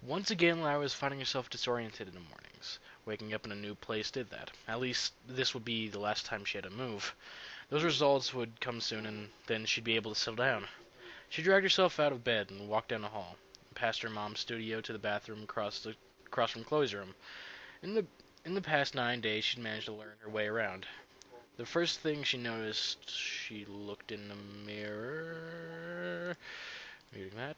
Once again, Lyra was finding herself disoriented in the mornings. Waking up in a new place did that. At least this would be the last time she had to move. Those results would come soon, and then she'd be able to settle down. She dragged herself out of bed and walked down the hall, past her mom's studio to the bathroom across from Chloe's room. In the in the past 9 days, she'd managed to learn her way around. The first thing she noticed, she looked in the mirror. Muting that.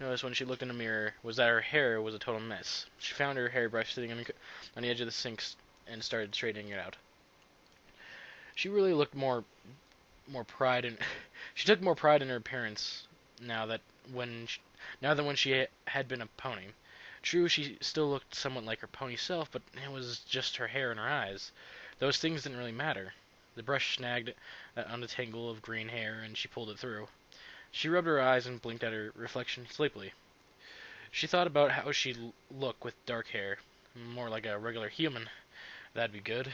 Noticed when she looked in the mirror was that her hair was a total mess. She found her hairbrush sitting on the edge of the sink and started straightening it out. She really looked more pride in she took more pride in her appearance now that when she, now than when she had been a pony. True, she still looked somewhat like her pony self, but it was just her hair and her eyes. Those things didn't really matter. The brush snagged on the tangle of green hair, and she pulled it through. She rubbed her eyes and blinked at her reflection sleepily. She thought about how she'd look with dark hair, more like a regular human. That'd be good.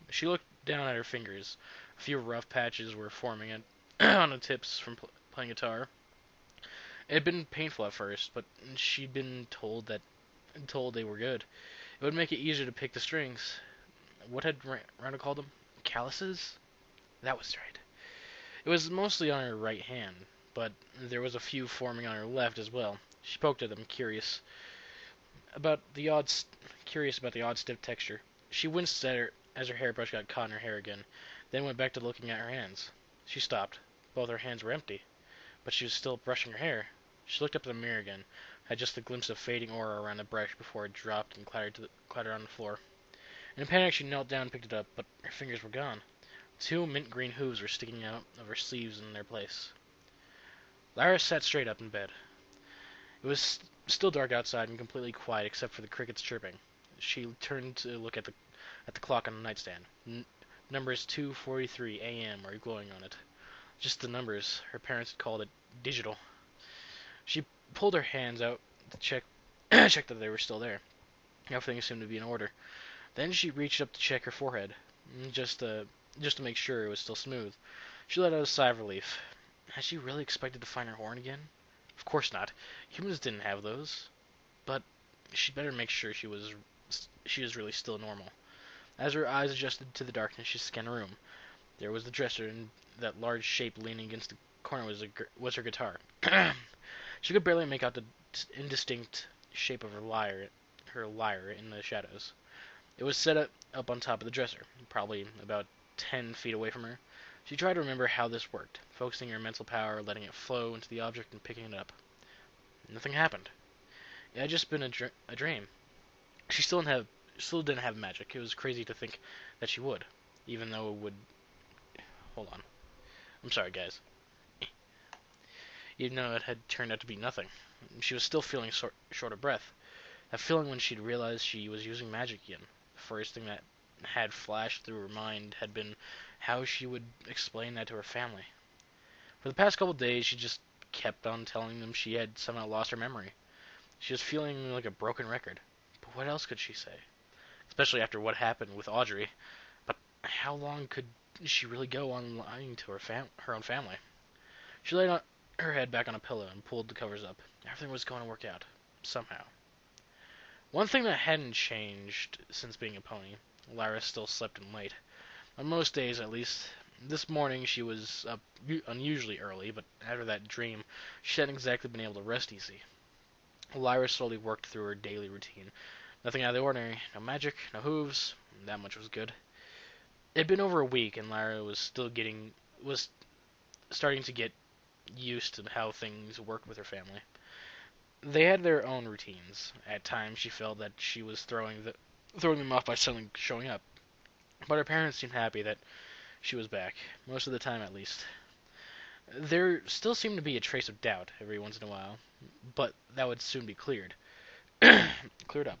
She looked down at her fingers. A few rough patches were forming on the tips from playing guitar. It had been painful at first, but she'd been told they were good. It would make it easier to pick the strings. What had Rhonda called them? Calluses? That was right. It was mostly on her right hand, but there was a few forming on her left as well. She poked at them, about the odd, curious about the odd stiff texture. She winced as her hairbrush got caught in her hair again, then went back to looking at her hands. She stopped. Both her hands were empty, but she was still brushing her hair. She looked up at the mirror again, had just a glimpse of fading aura around the brush before it dropped and clattered on the floor. In a panic, she knelt down and picked it up, but her fingers were gone. Two mint green hooves were sticking out of her sleeves in their place. Lyra sat straight up in bed. It was still dark outside and completely quiet except for the crickets chirping. She turned to look at the clock on the nightstand. Numbers 2:43 a.m. were glowing on it. Just the numbers. Her parents had called it digital. She pulled her hands out to check that they were still there. Everything seemed to be in order. Then she reached up to check her forehead, just to make sure it was still smooth. She let out a sigh of relief. Had she really expected to find her horn again? Of course not. Humans didn't have those. But she'd better make sure she was really still normal. As her eyes adjusted to the darkness, she scanned the room. There was the dresser, and that large shape leaning against the corner was her guitar. She could barely make out the indistinct shape of her lyre in the shadows. It was set up on top of the dresser, probably about 10 feet away from her. She tried to remember how this worked, focusing her mental power, letting it flow into the object and picking it up. Nothing happened. It had just been a dream. She still didn't have magic. It was crazy to think that she would, even though it would. Hold on. I'm sorry, guys. Even though it had turned out to be nothing, she was still feeling short of breath. That feeling when she'd realized she was using magic again. The first thing that had flashed through her mind had been how she would explain that to her family. For the past couple of days, she just kept on telling them she had somehow lost her memory. She was feeling like a broken record. But what else could she say? Especially after what happened with Audrey. But how long could she really go on lying to her own family? She laid her head back on a pillow and pulled the covers up. Everything was going to work out. Somehow. One thing that hadn't changed since being a pony, Lyra still slept in late. On most days, at least. This morning she was up unusually early, but after that dream, she hadn't exactly been able to rest easy. Lyra slowly worked through her daily routine. Nothing out of the ordinary. No magic, no hooves. That much was good. It had been over a week, and Lyra was starting to get used to how things worked with her family. They had their own routines. At times, she felt that she was throwing them off by suddenly showing up. But her parents seemed happy that she was back, most of the time at least. There still seemed to be a trace of doubt every once in a while, but that would soon be cleared up.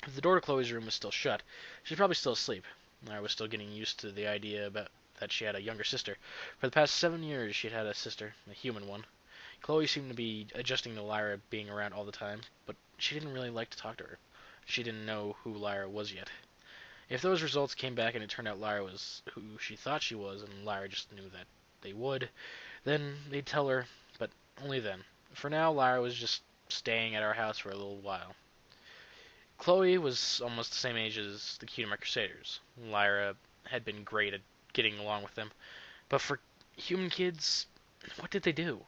If the door to Chloe's room was still shut, she was probably still asleep. I was still getting used to the idea about that she had a younger sister. For the past 7 years, she had a sister, a human one. Chloe seemed to be adjusting to Lyra being around all the time, but she didn't really like to talk to her. She didn't know who Lyra was yet. If those results came back and it turned out Lyra was who she thought she was, and Lyra just knew that they would, then they'd tell her, but only then. For now, Lyra was just staying at our house for a little while. Chloe was almost the same age as the Cutie Crusaders. Lyra had been great at getting along with them, but for human kids, what did they do?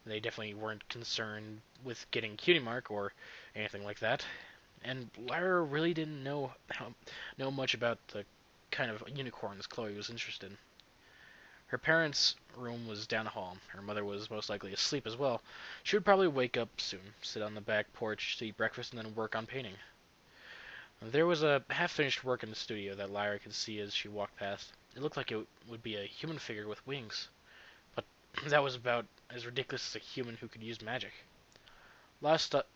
They definitely weren't concerned with getting Cutie Mark or anything like that. And Lyra really didn't know much about the kind of unicorns Chloe was interested in. Her parents' room was down the hall. Her mother was most likely asleep as well. She would probably wake up soon, sit on the back porch to eat breakfast, and then work on painting. There was a half-finished work in the studio that Lyra could see as she walked past. It looked like it would be a human figure with wings, but that was about as ridiculous as a human who could use magic. Lyra stopped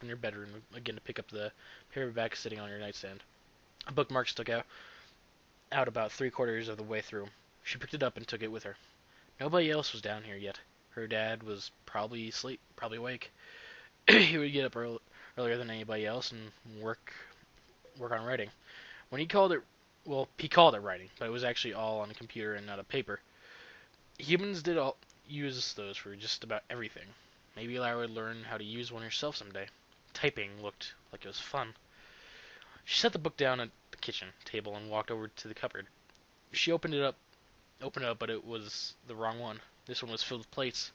in her bedroom again to pick up the paperback sitting on her nightstand. A bookmark stuck out about three-quarters of the way through. She picked it up and took it with her. Nobody else was down here yet. Her dad was probably asleep, probably awake. He would get up earlier than anybody else and work on writing. When he called it writing, but it was actually all on a computer and not a paper. Humans did all use those for just about everything. Maybe Lyra would learn how to use one herself someday. Typing looked like it was fun. She set the book down at the kitchen table and walked over to the cupboard. She opened it up, but it was the wrong one. This one was filled with plates.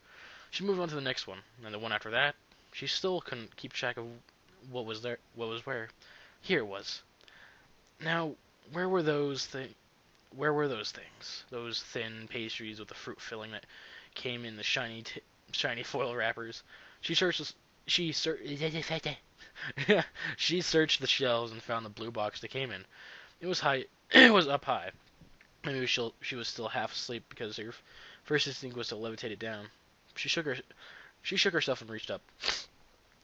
She moved on to the next one, and the one after that. She still couldn't keep track of what was where. Here it was. Now, where were those things? Where were those things? Those thin pastries with the fruit filling that came in the shiny foil wrappers. She searched. She searched. She searched the shelves and found the blue box they came in. It was high. It was up high. Maybe she was still half asleep because her first instinct was to levitate it down. She shook herself and reached up,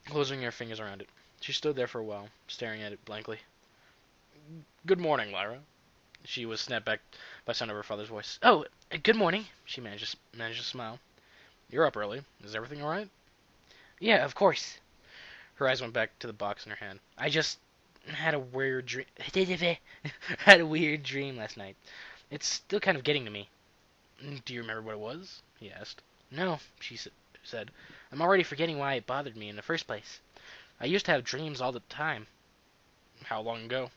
closing her fingers around it. She stood there for a while, staring at it blankly. "Good morning, Lyra." She was snapped back by the sound of her father's voice. "Oh, good morning." She managed to smile. "You're up early. Is everything all right?" "Yeah, of course." Her eyes went back to the box in her hand. "I just had a weird dream. Had a weird dream last night. It's still kind of getting to me." "Do you remember what it was?" he asked. "No," she said. "I'm already forgetting why it bothered me in the first place. I used to have dreams all the time." "How long ago?"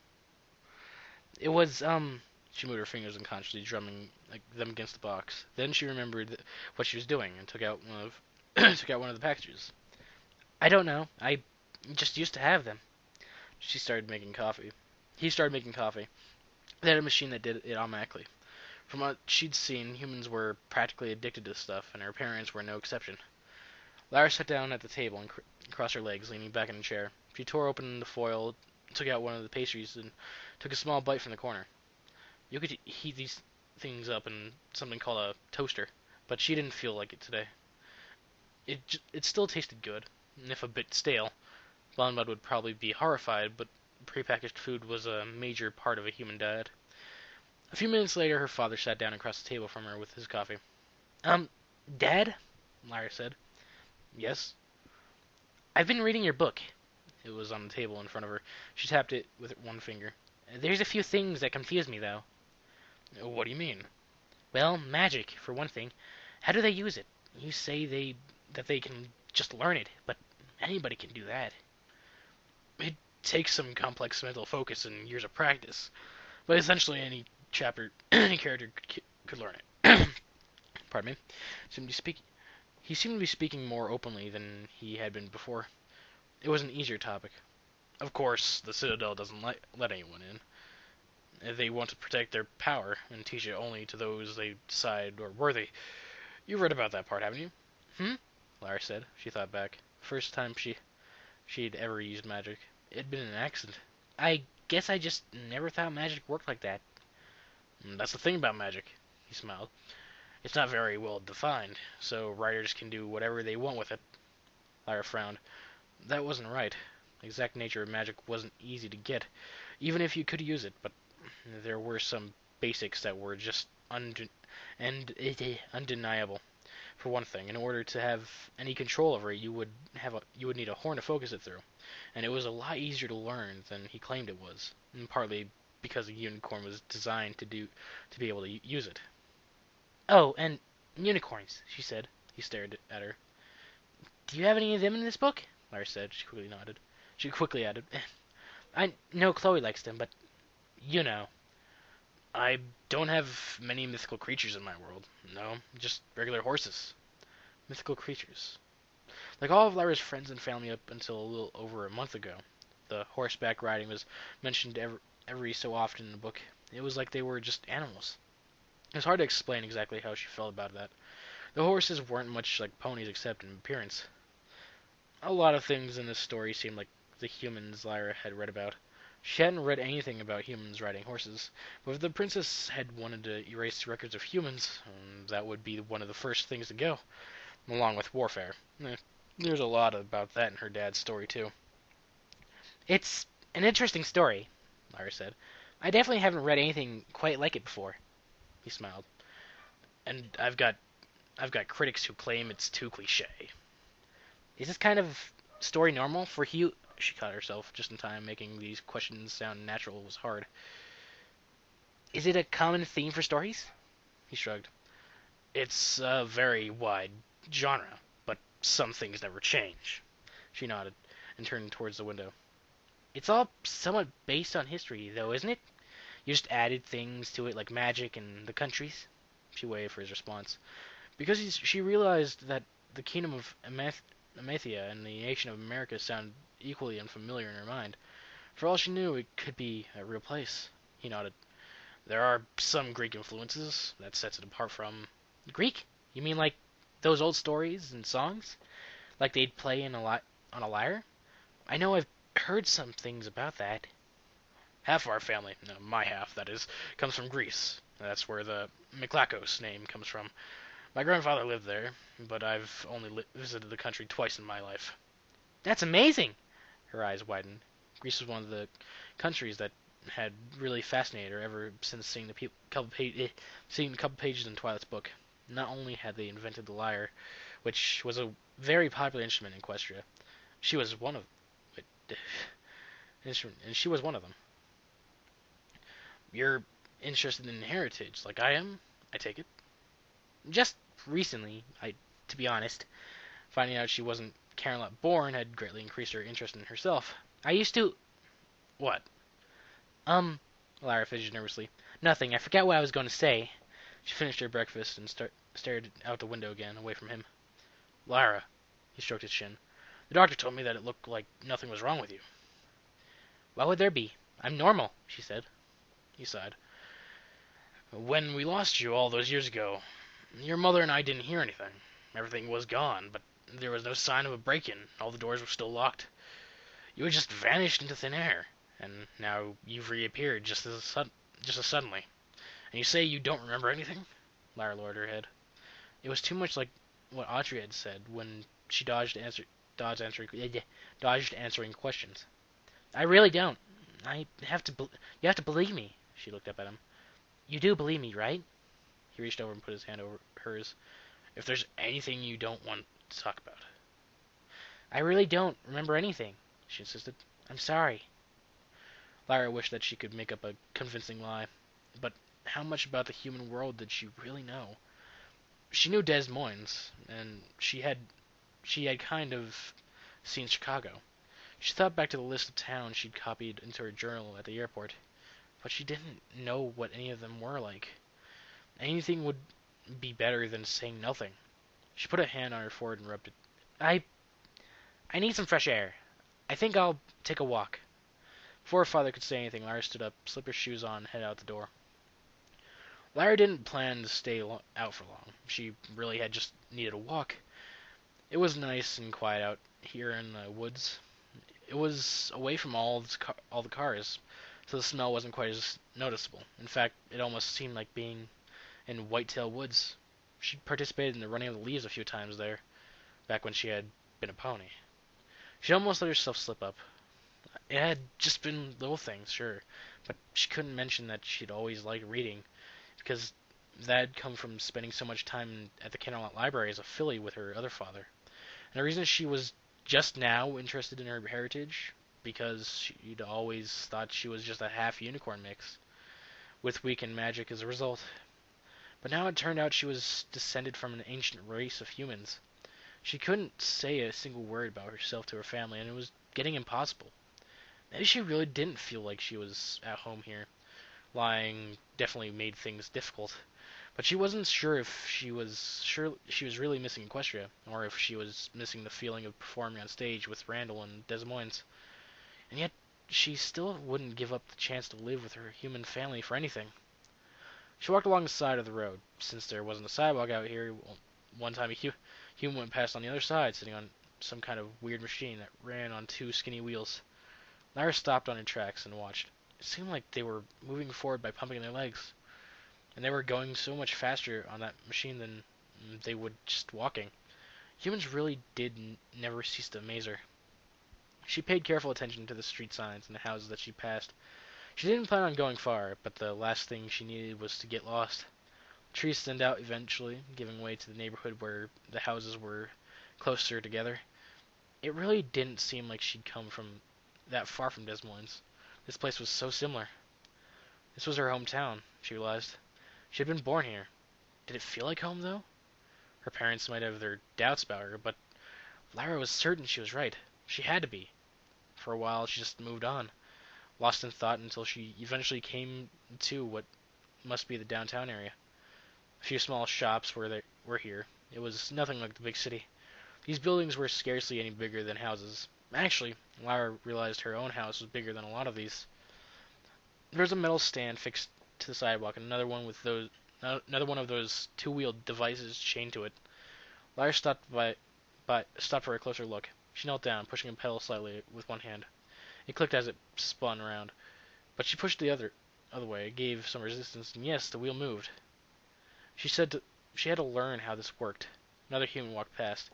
"It was, She moved her fingers unconsciously, drumming them against the box. Then she remembered what she was doing and took out took out one of the packages. "I don't know. I just used to have them." She started making coffee. He started making coffee. They had a machine that did it automatically. From what she'd seen, humans were practically addicted to stuff, and her parents were no exception. Lyra sat down at the table and crossed her legs, leaning back in a chair. She tore open the foil, took out one of the pastries, and took a small bite from the corner. You could heat these things up in something called a toaster, but she didn't feel like it today. It still tasted good, and if a bit stale. Bonbud would probably be horrified, but prepackaged food was a major part of a human diet. A few minutes later, her father sat down across the table from her with his coffee. Dad?" Lyra said. "Yes?" "I've been reading your book." It was on the table in front of her. She tapped it with one finger. "There's a few things that confuse me, though." "What do you mean?" "Well, magic, for one thing. How do they use it? You say that they can just learn it, but anybody can do that." "It takes some complex mental focus and years of practice, but essentially any character could learn it." Pardon me. He seemed to be speaking more openly than he had been before. It was an easier topic. "Of course, the Citadel doesn't let anyone in. They want to protect their power and teach it only to those they decide are worthy. You've read about that part, haven't you?" "Hmm?" Lyra said. She thought back. First time she'd ever used magic. It had been an accident. "I guess I just never thought magic worked like that." That's the thing about magic," he smiled. "It's not very well defined, so writers can do whatever they want with it." Lyra frowned. That wasn't right. The exact nature of magic wasn't easy to get, even if you could use it, but there were some basics that were just undeniable. For one thing, in order to have any control over it, you would need a horn to focus it through, and it was a lot easier to learn than he claimed it was, and partly because a unicorn was designed to be able to use it. "Oh, and unicorns," she said. He stared at her. Do you have any of them in this book? Lyra said. She quickly nodded. She quickly added, I know Chloe likes them, but you know. I don't have many mythical creatures in my world. No, just regular horses. Mythical creatures. Like all of Lyra's friends and family up until a little over a month ago. The horseback riding was mentioned every so often in the book. It was like they were just animals. It was hard to explain exactly how she felt about that. The horses weren't much like ponies except in appearance. A lot of things in this story seemed like the humans Lyra had read about. She hadn't read anything about humans riding horses, but if the princess had wanted to erase records of humans, that would be one of the first things to go, along with warfare. There's a lot about that in her dad's story, too. It's an interesting story, Lyra said. I definitely haven't read anything quite like it before. He smiled. And I've got critics who claim it's too cliche. Is this kind of story normal for Hugh? She caught herself just in time. Making these questions sound natural was hard. Is it a common theme for stories? He shrugged. It's a very wide genre, but some things never change. She nodded and turned towards the window. It's all somewhat based on history, though, isn't it? You just added things to it like magic and the countries? She waited for his response. Because she realized that the kingdom of Amathia and the nation of America sounded equally unfamiliar in her mind. For all she knew, it could be a real place. He nodded. There are some Greek influences that sets it apart from... Greek? You mean like those old stories and songs? Like they'd play on a lyre? I know I've heard some things about that. Half of our family, no, my half, that is, comes from Greece. That's where the Miklakos name comes from. My grandfather lived there, but I've only visited the country twice in my life. That's amazing! Her eyes widened. Greece was one of the countries that had really fascinated her ever since seeing seeing a couple pages in Twilight's book. Not only had they invented the lyre, which was a very popular instrument in Equestria, she was one of and she was one of them. You're interested in heritage, like I am, I take it. Just recently, to be honest, finding out she wasn't Caroline born had greatly increased her interest in herself. I used to. What? Um, Lyra fidgeted nervously. Nothing. I forgot what I was going to say. She finished her breakfast and stared out the window again, away from him. Lyra, he stroked his chin. The doctor told me that it looked like nothing was wrong with you. Why would there be? I'm normal, she said. He sighed. When we lost you all those years ago, your mother and I didn't hear anything. Everything was gone, but there was no sign of a break-in. All the doors were still locked. You had just vanished into thin air, and now you've reappeared just as suddenly. And you say you don't remember anything? Lyra lowered her head. It was too much like what Audrey had said when she dodged answering questions. I really don't. You have to believe me. She looked up at him. You do believe me, right? He reached over and put his hand over hers. If there's anything you don't want to talk about. I really don't remember anything, she insisted. I'm sorry. Lyra wished that she could make up a convincing lie. But how much about the human world did she really know? She knew Des Moines, and she had kind of seen Chicago. She thought back to the list of towns she'd copied into her journal at the airport, but she didn't know what any of them were like. Anything would be better than saying nothing. She put a hand on her forehead and rubbed it. I I need some fresh air. I think I'll take a walk. Before her father could say anything, Lyra stood up, slipped her shoes on, and headed out the door. Lyra didn't plan to stay out for long. She really had just needed a walk. It was nice and quiet out here in the woods. It was away from all the cars, so the smell wasn't quite as noticeable. In fact, it almost seemed like being in Whitetail Woods. She'd participated in the running of the leaves a few times there, back when she had been a pony. She almost let herself slip up. It had just been little things, sure, but she couldn't mention that she'd always liked reading, because that had come from spending so much time at the Camelot Library as a filly with her other father. And the reason she was just now interested in her heritage, because she'd always thought she was just a half unicorn mix, with weakened magic as a result. But now it turned out she was descended from an ancient race of humans. She couldn't say a single word about herself to her family, and it was getting impossible. Maybe she really didn't feel like she was at home here. Lying definitely made things difficult. But she wasn't sure she was really missing Equestria, or if she was missing the feeling of performing on stage with Randall and Des Moines. And yet, she still wouldn't give up the chance to live with her human family for anything. She walked along the side of the road. Since there wasn't a sidewalk out here, one time a human went past on the other side, sitting on some kind of weird machine that ran on two skinny wheels. Lyra stopped on her tracks and watched. It seemed like they were moving forward by pumping their legs, and they were going so much faster on that machine than they would just walking. Humans really did never cease to amaze her. She paid careful attention to the street signs and the houses that she passed. She didn't plan on going far, but the last thing she needed was to get lost. Trees thinned out eventually, giving way to the neighborhood where the houses were closer together. It really didn't seem like she'd come from that far from Des Moines. This place was so similar. This was her hometown, she realized. She had been born here. Did it feel like home, though? Her parents might have their doubts about her, but Lyra was certain she was right. She had to be. For a while, she just moved on, lost in thought until she eventually came to what must be the downtown area. A few small shops were here. It was nothing like the big city. These buildings were scarcely any bigger than houses. Actually, Lyra realized her own house was bigger than a lot of these. There was a metal stand fixed to the sidewalk, and another one of those two-wheeled devices chained to it. Lyra stopped for a closer look. She knelt down, pushing a pedal slightly with one hand. It clicked as it spun around, but she pushed the other way, gave some resistance, and yes, the wheel moved. She had to learn how this worked. Another human walked past.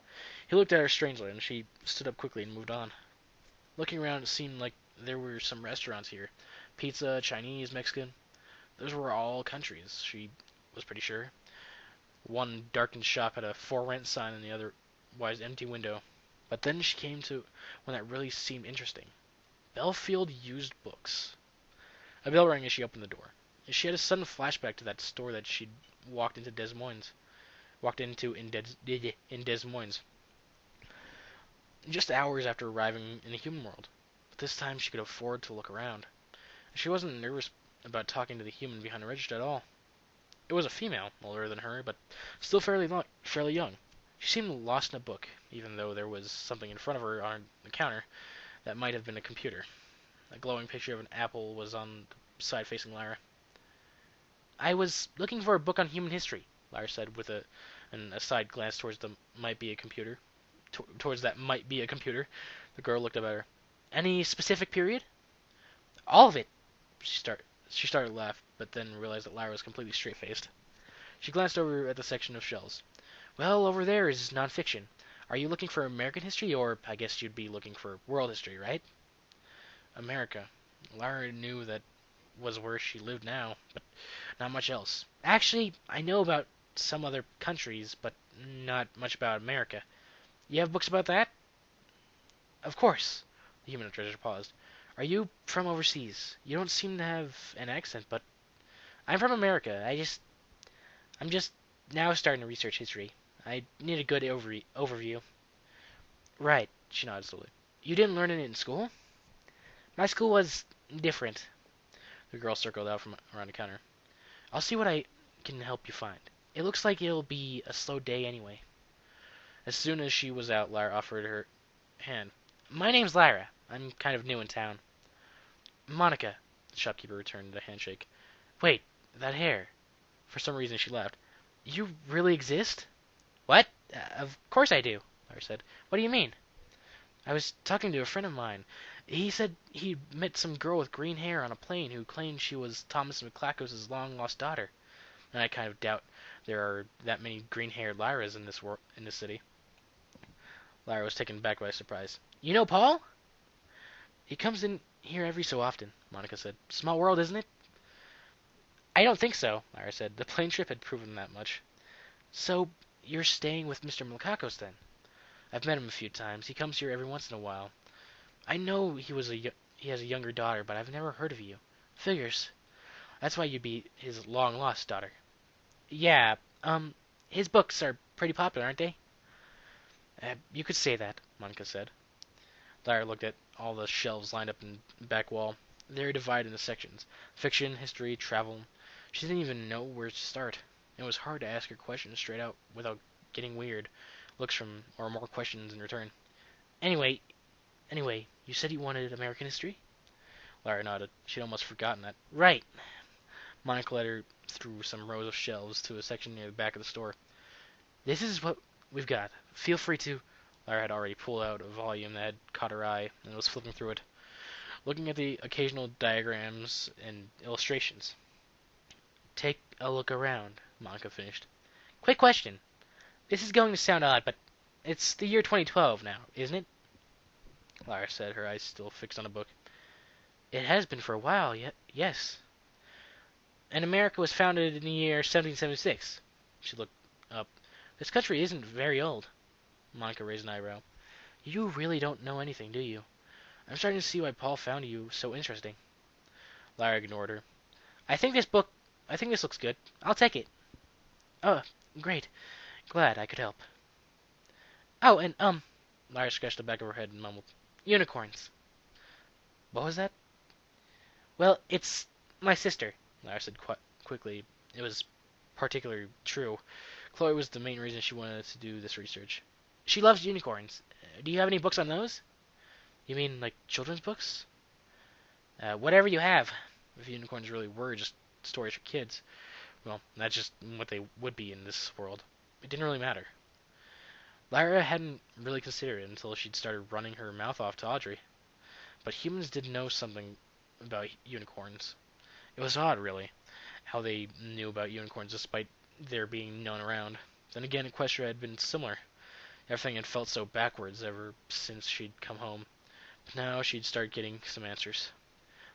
He looked at her strangely, and she stood up quickly and moved on. Looking around, it seemed like there were some restaurants here. Pizza, Chinese, Mexican. Those were all countries, she was pretty sure. One darkened shop had a for rent sign and the other was empty window. But then she came to one that really seemed interesting. Belfield Used Books. A bell rang as she opened the door. She had a sudden flashback to that store that she'd walked into Des Moines. Walked into in Des Moines. Just hours after arriving in the human world. But this time she could afford to look around. She wasn't nervous about talking to the human behind the register at all. It was a female, older than her, but still fairly young. She seemed lost in a book, even though there was something in front of her on the counter that might have been a computer. A glowing picture of an apple was on the side facing Lyra. I was looking for a book on human history, Lyra said with an aside glance towards the might be a computer. Towards that might be a computer. The girl looked up at her. Any specific period? All of it. She started to laugh, but then realized that Lyra was completely straight-faced. She glanced over at the section of shells. Well, over there is nonfiction. Are you looking for American history, or I guess you'd be looking for world history, right? America. Lyra knew that was where she lived now, but not much else. Actually, I know about some other countries, but not much about America. You have books about that? Of course. The human treasure paused. Are you from overseas? You don't seem to have an accent, but I'm from America. I'm just now starting to research history. I need a good overview. Right, she nodded slowly. You didn't learn it in school? My school was different. The girl circled out from around the counter. I'll see what I can help you find. It looks like it'll be a slow day anyway. As soon as she was out, Lyra offered her hand. My name's Lyra. I'm kind of new in town. Monica, the shopkeeper returned the handshake. Wait, that hair. For some reason she laughed. You really exist? What? Of course I do, Lyra said. What do you mean? I was talking to a friend of mine. He said he met some girl with green hair on a plane who claimed she was Thomas McClacos' long-lost daughter. And I kind of doubt there are that many green-haired Lyras in this city. Lyra was taken back by surprise. You know Paul? He comes in here every so often, Monica said. Small world, isn't it? I don't think so, Lyra said. The plane trip had proven that much. So, you're staying with Mr. Malakakos, then? I've met him a few times. He comes here every once in a while. I know he has a younger daughter, but I've never heard of you. Figures. That's why you'd be his long-lost daughter. Yeah, his books are pretty popular, aren't they? You could say that, Monica said. Lyra looked at all the shelves lined up in the back wall. They were divided into sections: fiction, history, travel. She didn't even know where to start. It was hard to ask her questions straight out without getting weird looks from or more questions in return. Anyway, anyway, you said you wanted American history? Lyra nodded. She'd almost forgotten that. Right. Monica led her through some rows of shelves to a section near the back of the store. This is what we've got. Feel free to. Lyra had already pulled out a volume that had caught her eye and was flipping through it, looking at the occasional diagrams and illustrations. Take a look around, Monica finished. Quick question. This is going to sound odd, but it's the year 2012 now, isn't it? Lyra said, her eyes still fixed on a book. It has been for a while, yes. And America was founded in the year 1776. She looked up. This country isn't very old. Monica raised an eyebrow. You really don't know anything, do you? I'm starting to see why Paul found you so interesting. Lyra ignored her. I think this looks good. I'll take it. Oh, great. Glad I could help. Oh, and, Lyra scratched the back of her head and mumbled. Unicorns. What was that? Well, it's my sister, Lyra said quickly. It was particularly true. Chloe was the main reason she wanted to do this research. She loves unicorns. Do you have any books on those? You mean, like, children's books? Whatever you have. If unicorns really were just stories for kids, well, that's just what they would be in this world. It didn't really matter. Lyra hadn't really considered it until she'd started running her mouth off to Audrey. But humans did know something about unicorns. It was odd, really, how they knew about unicorns despite their being known around. Then again, Equestria had been similar. Everything had felt so backwards ever since she'd come home. But now she'd start getting some answers.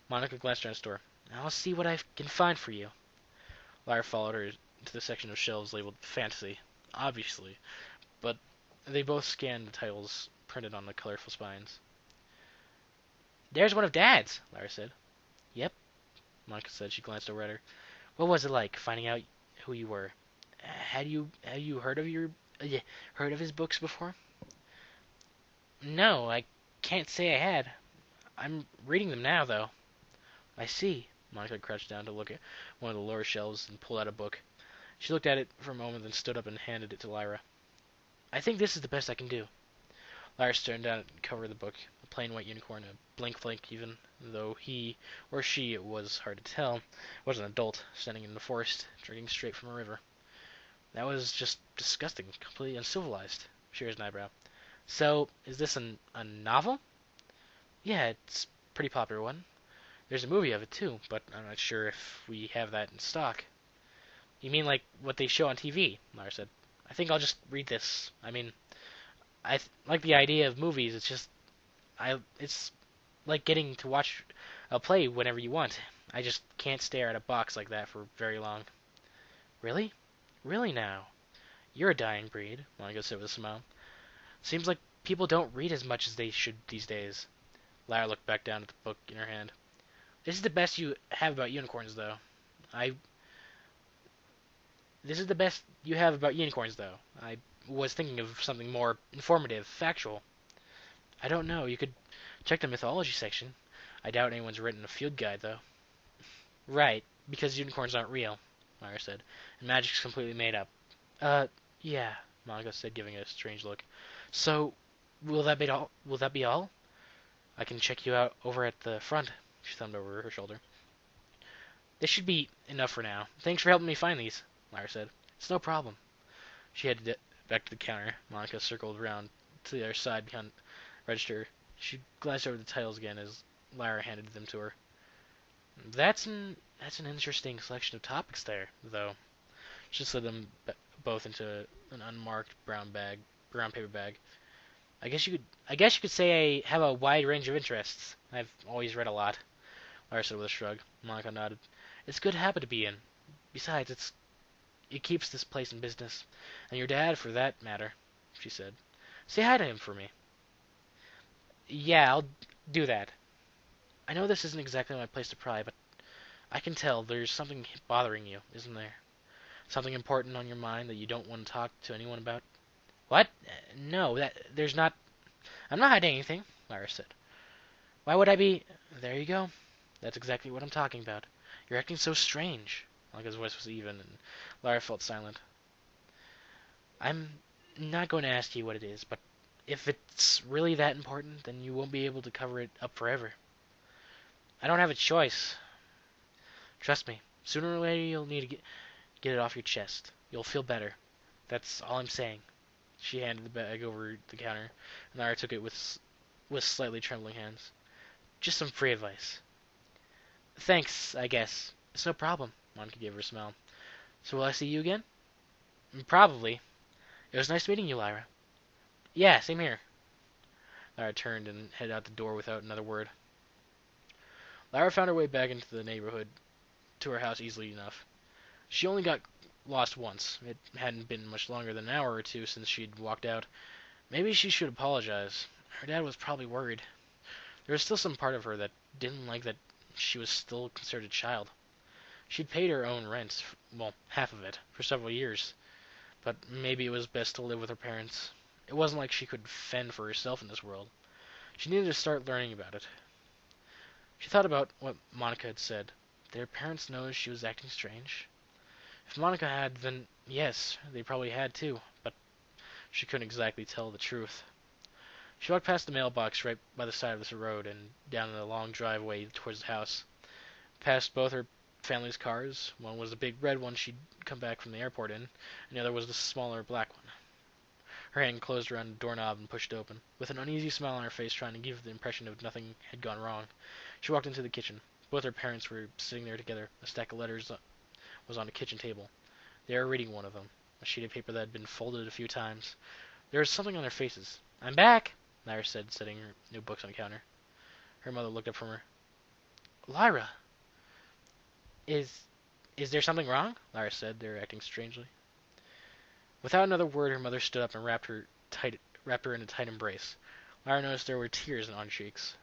Monica glanced around the store. I'll see what I can find for you. Lyra followed her to the section of shelves labeled Fantasy, obviously, but they both scanned the titles printed on the colorful spines. There's one of Dad's, Lyra said. Yep, Monica said. She glanced over at her. What was it like finding out who you were? Had you heard of his books before? No, I can't say I had. I'm reading them now, though. I see. Monica crouched down to look at one of the lower shelves and pulled out a book. She looked at it for a moment, then stood up and handed it to Lyra. I think this is the best I can do. Lyra stared down at the cover of the book, a plain white unicorn, a blank flake even, though he, or she, it was hard to tell, was an adult, standing in the forest, drinking straight from a river. That was just disgusting, completely uncivilized. She raised an eyebrow. So, is this a novel? Yeah, it's a pretty popular one. There's a movie of it too, but I'm not sure if we have that in stock. You mean like what they show on TV? Lyra said. I think I'll just read this. I mean, like the idea of movies. It's like getting to watch a play whenever you want. I just can't stare at a box like that for very long. Really? Really now? You're a dying breed, Monica said with a smile. Seems like people don't read as much as they should these days. Lyra looked back down at the book in her hand. This is the best you have about unicorns, though. I. This is the best you have about unicorns, though. I was thinking of something more informative, factual. I don't know. You could check the mythology section. I doubt anyone's written a field guide, though. Right, because unicorns aren't real, Lyra said, and magic's completely made up. Uh, yeah, Monica said, giving a strange look. So, will that be all? Will that be all? I can check you out over at the front. She thumbed over her shoulder. This should be enough for now. Thanks for helping me find these, Lyra said. It's no problem. She headed back to the counter. Monica circled around to the other side behind the register. She glanced over the titles again as Lyra handed them to her. That's an interesting selection of topics there, though. She slid them both into an unmarked brown paper bag. I guess you could say I have a wide range of interests. I've always read a lot. Lyra said with a shrug. Monica nodded. It's a good habit to be in. Besides, it keeps this place in business. And your dad, for that matter, she said. Say hi to him for me. Yeah, I'll do that. I know this isn't exactly my place to pry, but I can tell there's something bothering you, isn't there? Something important on your mind that you don't want to talk to anyone about? What? No, there's not. I'm not hiding anything, Lyra said. Why would I be? There you go. That's exactly what I'm talking about. You're acting so strange. Monica's voice was even, and Lyra felt silent. I'm not going to ask you what it is, but if it's really that important, then you won't be able to cover it up forever. I don't have a choice. Trust me. Sooner or later, you'll need to get it off your chest. You'll feel better. That's all I'm saying. She handed the bag over the counter, and Lyra took it with slightly trembling hands. Just some free advice. Thanks, I guess. It's no problem. Monica gave her a smile. So will I see you again? Probably. It was nice meeting you, Lyra. Yeah, same here. Lyra turned and headed out the door without another word. Lyra found her way back into the neighborhood to her house easily enough. She only got lost once. It hadn't been much longer than an hour or two since she'd walked out. Maybe she should apologize. Her dad was probably worried. There was still some part of her that didn't like that she was still considered a child. She'd paid her own rent, well, half of it, for several years, but maybe it was best to live with her parents. It wasn't like she could fend for herself in this world. She needed to start learning about it. She thought about what Monica had said. Did her parents know she was acting strange? If Monica had, then yes, they probably had too, but she couldn't exactly tell the truth. She walked past the mailbox right by the side of this road and down the long driveway towards the house. Past both her family's cars. One was the big red one she'd come back from the airport in, and the other was the smaller black one. Her hand closed around the doorknob and pushed it open, with an uneasy smile on her face trying to give the impression of nothing had gone wrong. She walked into the kitchen. Both her parents were sitting there together. A stack of letters was on the kitchen table. They were reading one of them, a sheet of paper that had been folded a few times. There was something on their faces. "I'm back," Lyra said, setting her new books on the counter. Her mother looked up from her. "Lyra, is is there something wrong?" Lyra said. They were acting strangely. Without another word, her mother stood up and wrapped her in a tight embrace. Lyra noticed there were tears on her cheeks.